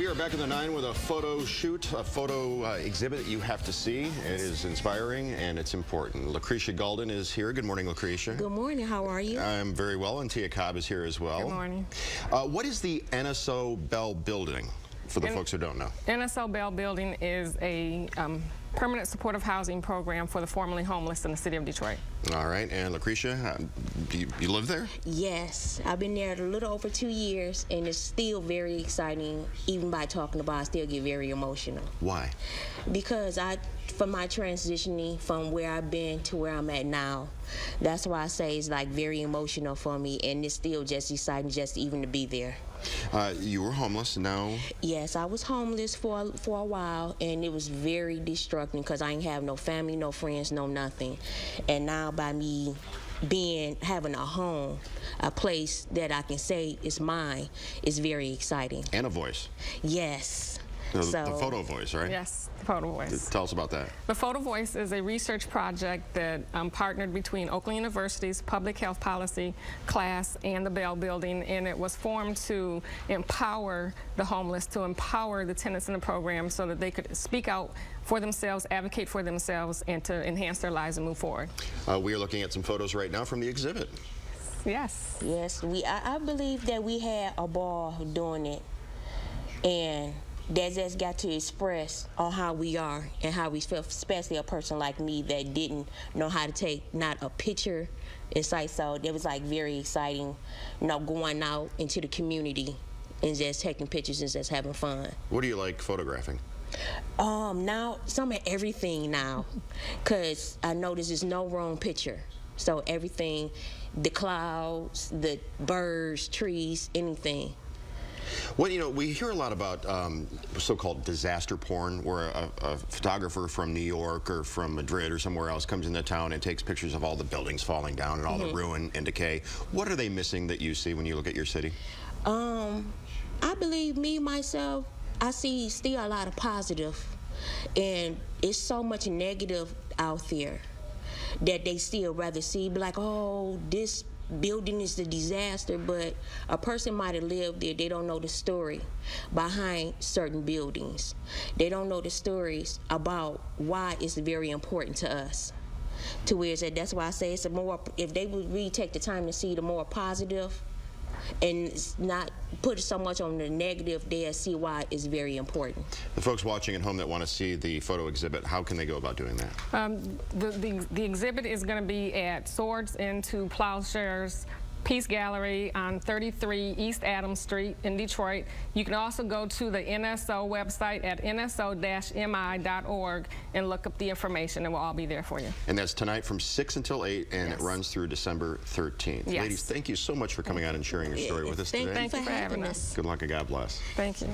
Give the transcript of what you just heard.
are back in the 9 with a photo shoot, a photo exhibit that you have to see. It is inspiring and it's important. Lucretia Golden is here. Good morning, Lucretia. Good morning. How are you? I'm very well, and Tia Cobb is here as well. Good morning. What is the NSO Bell Building, for the folks who don't know? NSO Bell Building is a permanent supportive housing program for the formerly homeless in the city of Detroit. All right, and Lucretia, do you live there? Yes, I've been there a little over 2 years, and it's still very exciting. Even by talking about it, I still get very emotional. Why? Because from my transitioning from where I've been to where I'm at now, that's why I say it's like very emotional for me, and it's still just exciting just even to be there. You were homeless, now? Yes, I was homeless for a while, and it was very destructing because I ain't have no family, no friends, no nothing. And now by me having a home, a place that I can say is mine, is very exciting. And a voice. Yes. The Photo Voice, right? Yes, the Photo Voice. Tell us about that. The Photo Voice is a research project that partnered between Oakland University's public health policy class and the Bell Building, and it was formed to empower the homeless, to empower the tenants in the program so that they could speak out for themselves, advocate for themselves, and to enhance their lives and move forward. We are looking at some photos right now from the exhibit. Yes. Yes, I believe that we had a ball doing it, and that just got to express on how we are and how we feel, especially a person like me that didn't know how to take not a picture in sight. So it was like very exciting, going out into the community and just taking pictures and just having fun. What do you like photographing? Now some of everything now, because I notice there's no wrong picture. So everything, the clouds, the birds, trees, anything. Well, you know, we hear a lot about so-called disaster porn, where a photographer from New York or from Madrid or somewhere else comes into town and takes pictures of all the buildings falling down and all the ruin and decay. What are they missing that you see when you look at your city? I believe myself, I see still a lot of positive, and it's so much negative out there that they still rather see, be like, oh, this building is a disaster, but a person might have lived there. They don't know the story behind certain buildings. They don't know the stories about why it's very important to us. To where it's at, that's why I say it's a more, if they would really take the time to see the more positive and not put so much on the negative, they'll see why it's very important. The folks watching at home that want to see the photo exhibit, how can they go about doing that? The exhibit is going to be at Swords into Plowshares Peace Gallery on 33 East Adams Street in Detroit. You can also go to the NSO website at nso-mi.org and look up the information. It will all be there for you. And that's tonight from 6 until 8, and it runs through December 13th. Yes. Ladies, thank you so much for coming out and sharing your story with us today. Thank you for having us. Good luck and God bless. Thank you.